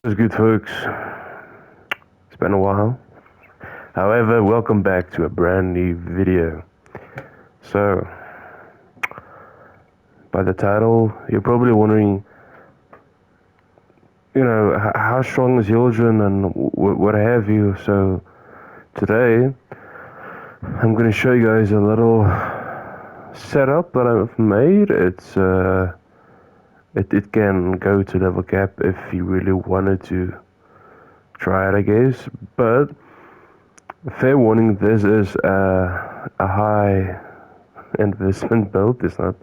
What's good, folks? It's been a while. However, welcome back to a brand new video. So, by the title, you're probably wondering, how strong is Hildryn and what have you. So, today, I'm going to show you guys a little setup that I've made. It can go to level cap if you really wanted to try it, I guess. But fair warning, this is a high investment build. It's not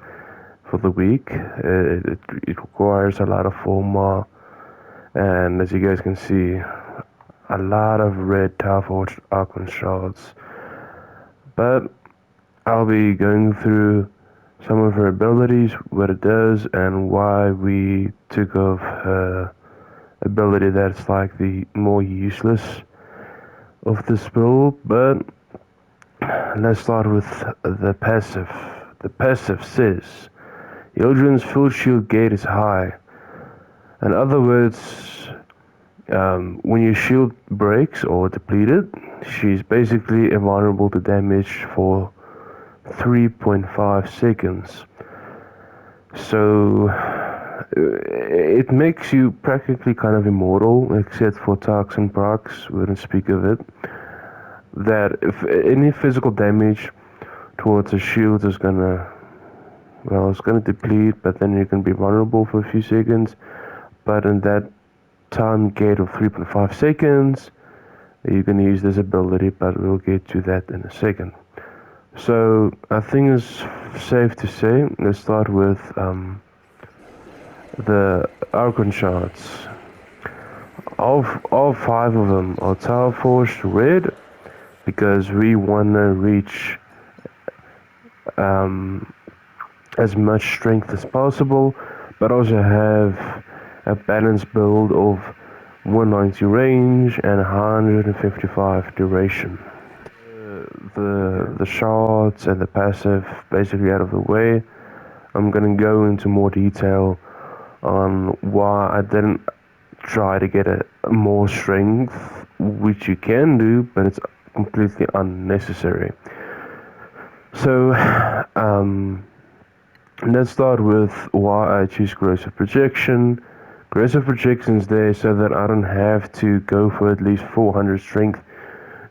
for the weak. It requires a lot of forma, and as you guys can see, a lot of red Towerforged Archon shards. But I'll be going through some of her abilities, what it does, and why we took off her ability that's like the more useless of this build. But let's start with the passive. The passive says Hildryn's full shield gate is high. In other words, when your shield breaks or depleted, she's basically invulnerable to damage for 3.5 seconds. So it makes you practically kind of immortal, except for Tarks and Procs, we don't speak of it. That if any physical damage towards a shield is it's gonna deplete, but then you can be vulnerable for a few seconds. But in that time gate of 3.5 seconds, you can use this ability, but we'll get to that in a second. So I think it's safe to say, let's start with the Archon Shards. All five of them are Tower Forged red because we want to reach as much strength as possible, but also have a balanced build of 190 range and 155 duration. The shards and the passive basically out of the way. I'm gonna go into more detail on why I didn't try to get a more strength, which you can do, but it's completely unnecessary. So, let's start with why I choose Corrosive Projection. Corrosive Projection is there so that I don't have to go for at least 400 strength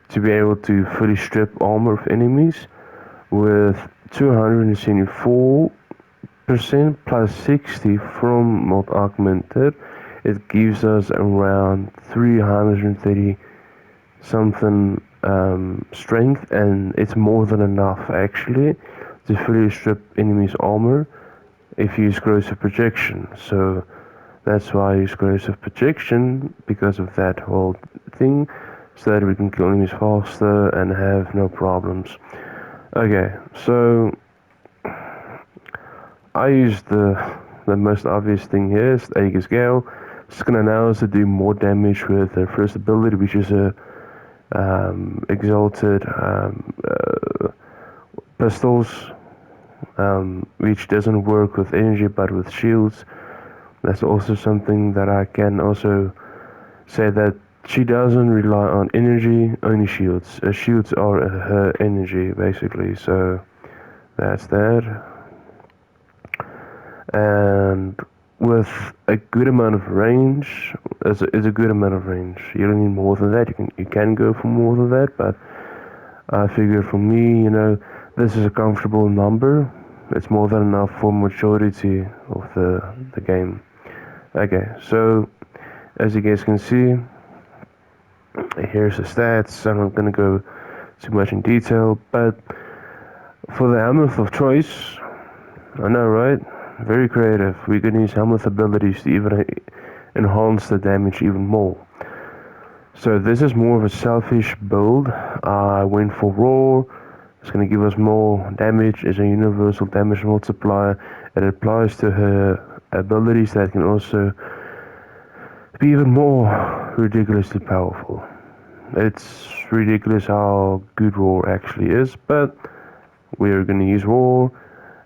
to be able to fully strip armor of enemies. With 274% plus 60 from Mod Augmented, it gives us around 330 something strength, and it's more than enough actually to fully strip enemies armor if you use Corrosive Projection. So that's why I use Corrosive Projection, because of that whole thing, so that we can kill enemies faster and have no problems. Okay, so I use the most obvious thing here is the Aegis Gale. It's gonna allow us to do more damage with the first ability, which is a exalted pistols, which doesn't work with energy but with shields. That's also something that I can also say, that she doesn't rely on energy, only shields. Shields are her energy basically, so that's that. And with a good amount of range, is a good amount of range. You don't need more than that. You can go for more than that, but I figure for me, this is a comfortable number. It's more than enough for majority of the game. Okay, so as you guys can see, here's the stats. I'm not gonna go too much in detail, but for the Helmuth of choice, I know, right? Very creative. We can use Helmuth abilities to even enhance the damage even more. So this is more of a selfish build. I went for Roar. It's going to give us more damage. It's a universal damage multiplier. It applies to her abilities that can also be even more ridiculously powerful. It's ridiculous how good Roar actually is, but we're going to use Roar,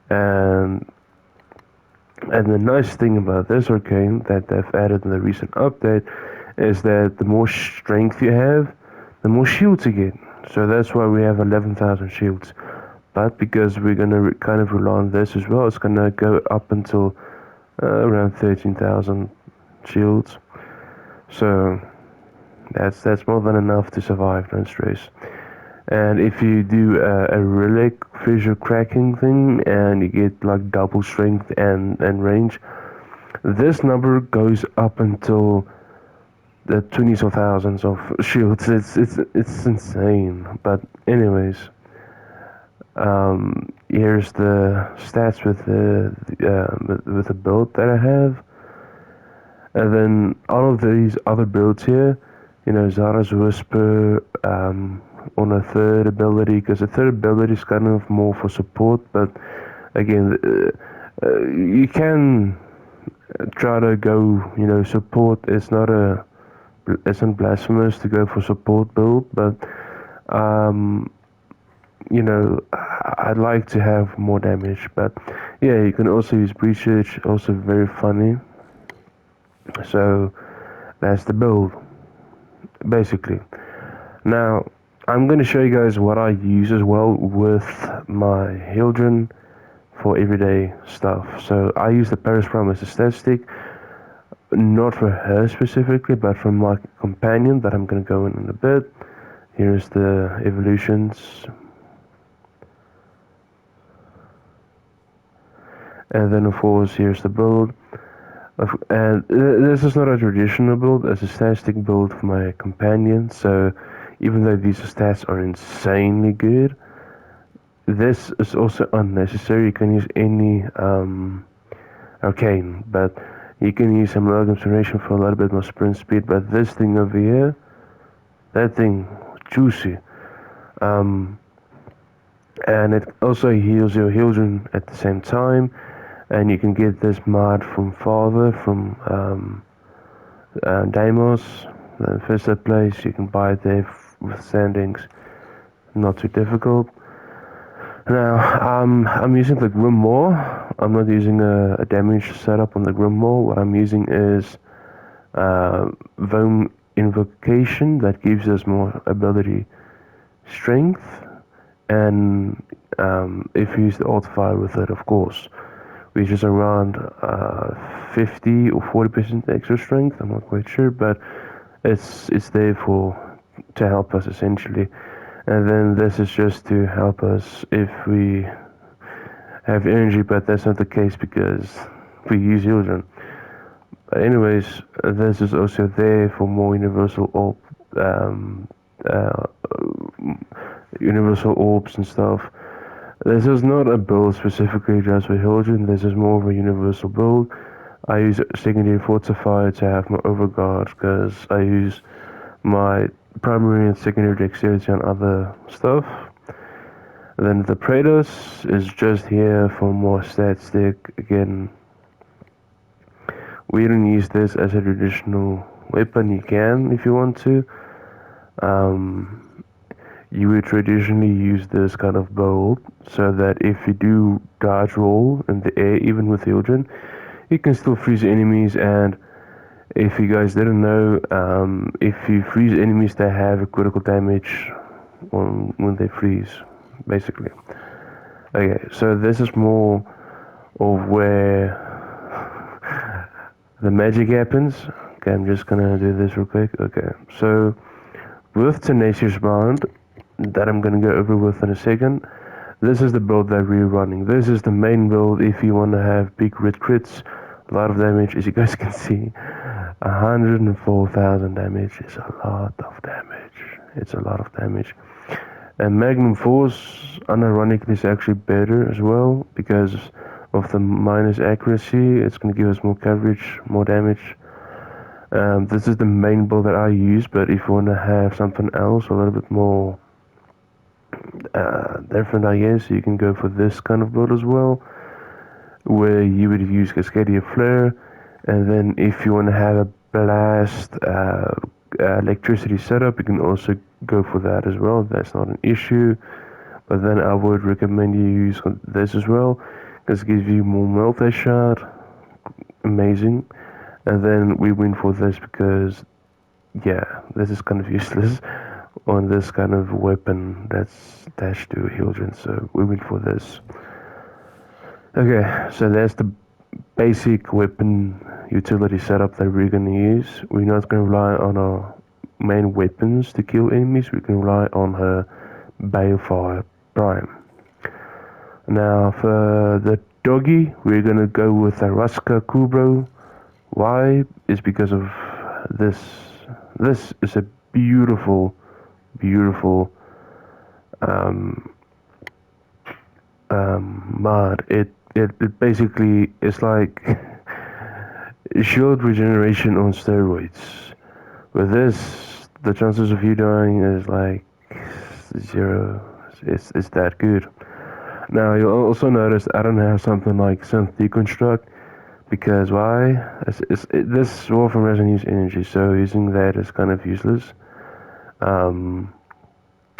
and And the nice thing about this Arcane that they've added in the recent update is that the more strength you have, the more shields you get. So that's why we have 11,000 shields. But because we're going to kind of rely on this as well, it's going to go up until around 13,000 shields. So that's more than enough to survive, don't stress. And if you do a relic fissure cracking thing and you get like double strength and range, this number goes up until the 20s or thousands of shields. It's insane. But anyways, here's the stats with the build that I have, and then all of these other builds here. You know, Zara's Whisper on a third ability, because the third ability is kind of more for support. But again, you can try to go, you know, support. It's not blasphemous to go for support build, but you know, I'd like to have more damage. But yeah, you can also use Breach Edge, also very funny. So that's the build, basically. Now, I'm going to show you guys what I use as well with my Hildryn for everyday stuff. So I use the Paris Prime as a stat stick, not for her specifically, but for my companion that I'm going to go in a bit. Here's the evolutions. And then of course here's the build. And this is not a traditional build, it's a static build for my companion, so even though these stats are insanely good, this is also unnecessary. You can use any arcane, but you can use some amalgam generation for a little bit more sprint speed. But this thing over here, that thing, juicy. And it also heals your Hildryn at the same time. And you can get this mod from Father, from Deimos, the first place. You can buy it there with standings, not too difficult. Now, I'm using the Grimoire. I'm not using a damage setup on the Grimoire. What I'm using is Vome Invocation that gives us more ability strength, and if you use the alt fire with it, of course, which is around 50 or 40% extra strength. I'm not quite sure, but it's there to help us essentially. And then this is just to help us if we have energy, but that's not the case because we use Hildryn. But anyways, this is also there for more universal orbs and stuff. This is not a build specifically just for Hildryn, this is more of a universal build. I use secondary fortifier to have my overguard because I use my primary and secondary dexterity on other stuff. And then the Praedos is just here for more stat stick. Again, we don't use this as a traditional weapon. You can if you want to. You would traditionally use this kind of build so that if you do dodge roll in the air, even with Hildryn, you can still freeze enemies. And if you guys didn't know, if you freeze enemies, they have a critical damage when they freeze, basically. Okay, so this is more of where the magic happens. Okay, I'm just gonna do this real quick. Okay, so with Tenacious Bond, that I'm going to go over with in a second. This is the build that we're running. This is the main build if you want to have big crit crits, a lot of damage. As you guys can see, 104,000 damage is a lot of damage. It's a lot of damage. And Magnum Force, unironically, is actually better as well because of the minus accuracy. It's going to give us more coverage, more damage. This is the main build that I use, but if you want to have something else, a little bit more different, I guess, you can go for this kind of build as well, where you would use Cascadia Flare, and then if you want to have a blast electricity setup, you can also go for that as well. That's not an issue, but then I would recommend you use this as well, because it gives you more multi-shot, amazing. And then we went for this because, yeah, this is kind of useless on this kind of weapon that's dash to Hildryn, so we went for this. Okay, so that's the basic weapon utility setup that we're going to use. We're not going to rely on our main weapons to kill enemies, we can rely on her Balefire Prime. Now for the doggy, we're going to go with a Raska Kubrow. Why? Is because of this. This is a beautiful, beautiful mod. It basically is like shield regeneration on steroids. With this, the chances of you dying is like 0. It's that good. Now you'll also notice I don't have something like synth deconstruct because why? This Warframe doesn't use energy, so using that is kind of useless. And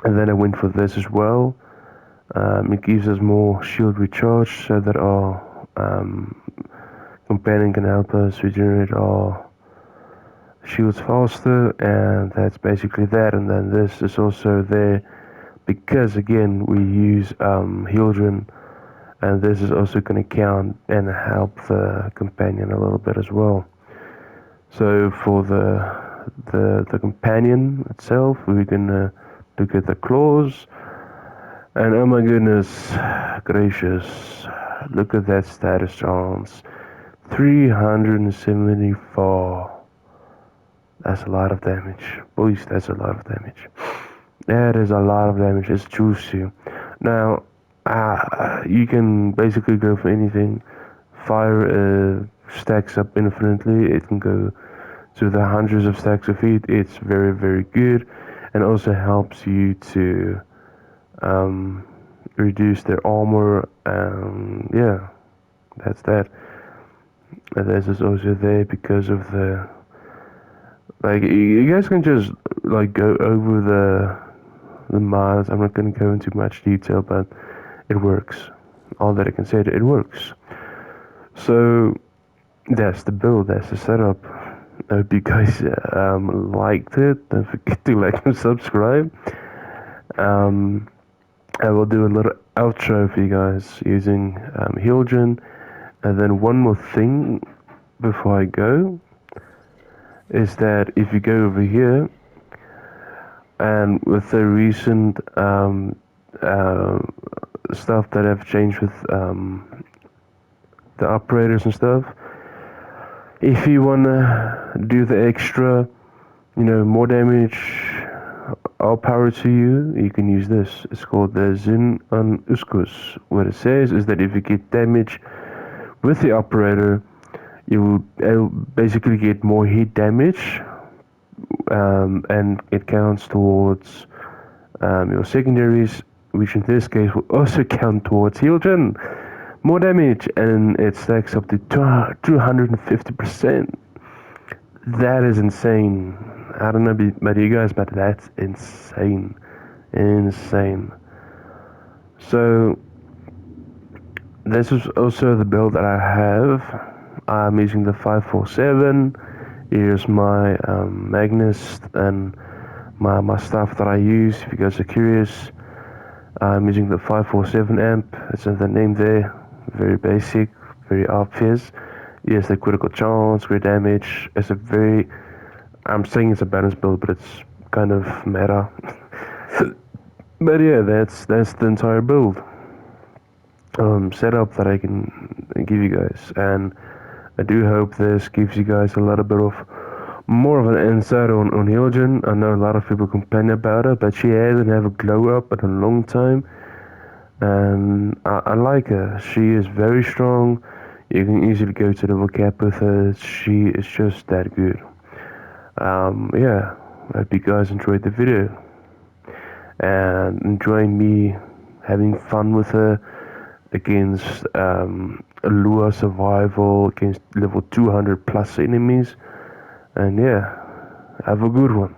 then I went for this as well. It gives us more shield recharge so that our companion can help us regenerate our shields faster, and that's basically that. And then this is also there because again we use Hildryn, and this is also going to count and help the companion a little bit as well. So for the companion itself, we're gonna look at the claws, and oh my goodness gracious, look at that status chance, 374. That's a lot of damage, boys. That's a lot of damage. That is a lot of damage. It's juicy. Now, you can basically go for anything. Fire stacks up infinitely. It can go to the hundreds of stacks of heat. It's very, very good, and also helps you to reduce their armor. Yeah, that's that. And this is also there because of the. Like, you guys can just like go over the mods. I'm not going to go into much detail, but it works. All that I can say, it works. So that's the build, that's the setup. I hope you guys liked it. Don't forget to like and subscribe. I will do a little outro for you guys using Hildryn. And then one more thing before I go is that if you go over here and with the recent stuff that have changed with the operators and stuff, if you wanna do the extra, more damage, all power to you, you can use this. It's called the Zid-an Uskos. What it says is that if you get damage with the operator, you will basically get more hit damage, and it counts towards your secondaries, which in this case will also count towards Hildryn. More damage, and it stacks up to 250%. That is insane. I don't know about you guys, but that's insane. Insane. So, this is also the build that I have. I'm using the 547. Here's my Magnus and my stuff that I use. If you guys are curious, I'm using the 547 amp. It's in the name there. Very basic, very obvious. Yes, the critical chance, great damage. It's a very, I'm saying it's a balanced build, but it's kind of meta. But yeah, that's the entire build setup that I can give you guys, and I do hope this gives you guys a little bit of more of an insight on Hildryn. I know a lot of people complain about her, but she hasn't had a glow up in a long time, and I like her. She is very strong. You can easily go to level cap with her. She is just that good. Yeah, I hope you guys enjoyed the video and enjoying me having fun with her against Lure survival against level 200 plus enemies. And yeah, have a good one.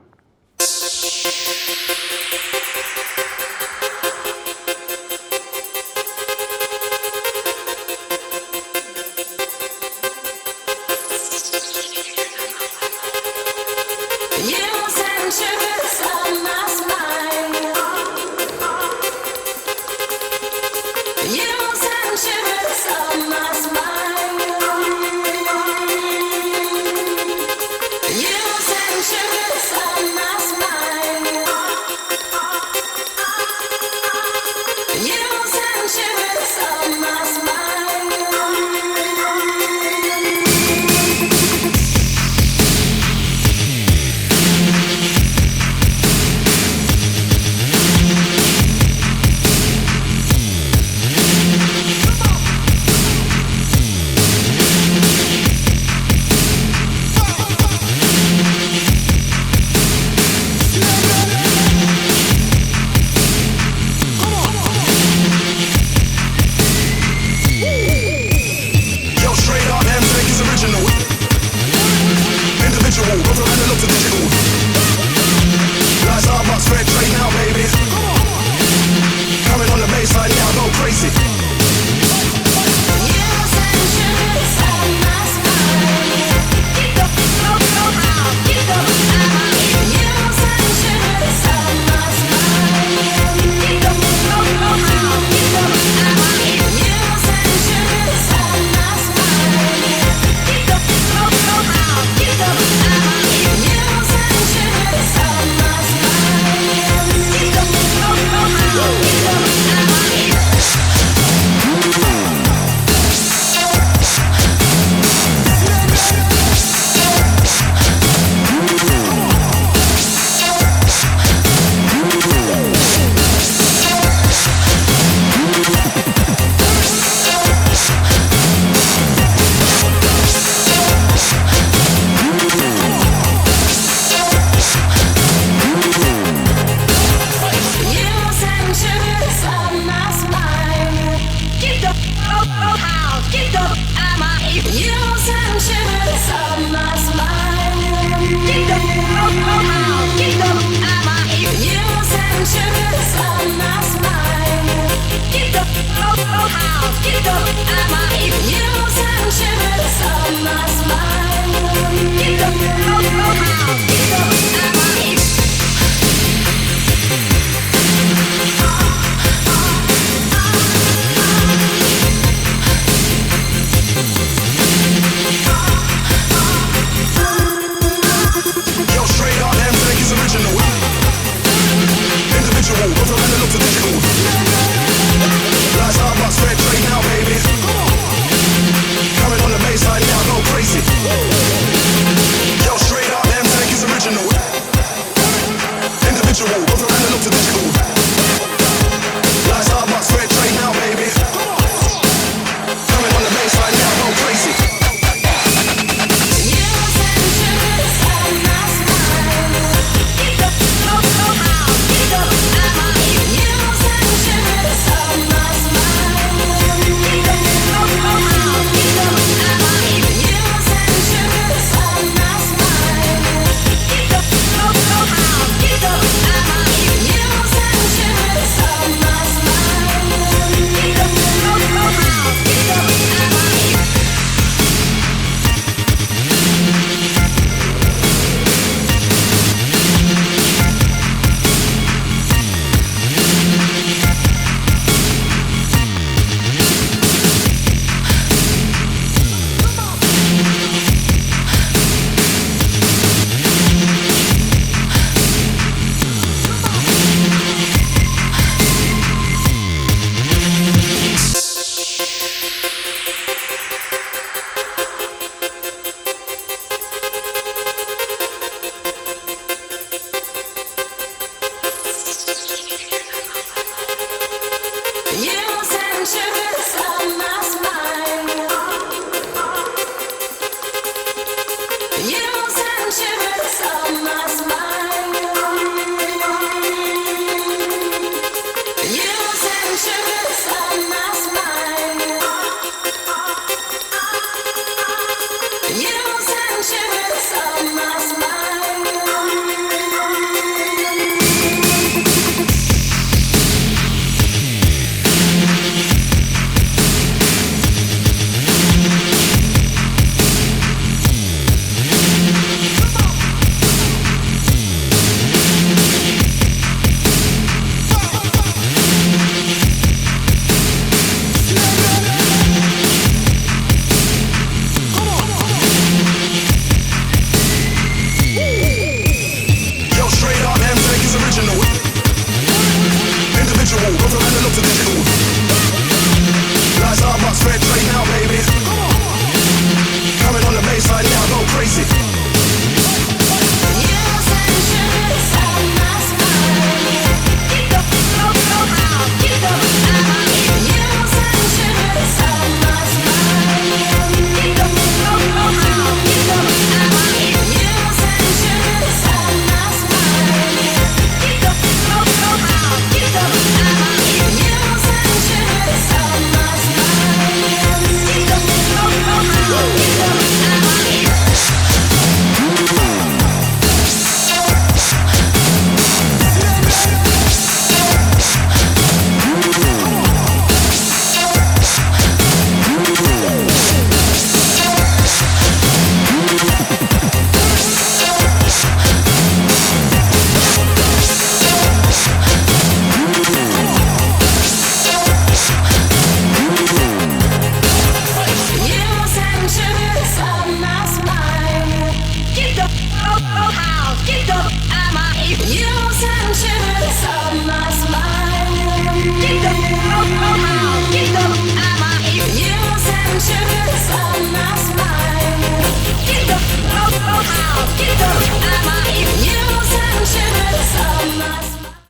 Get up, I'm a, you, and shivers on my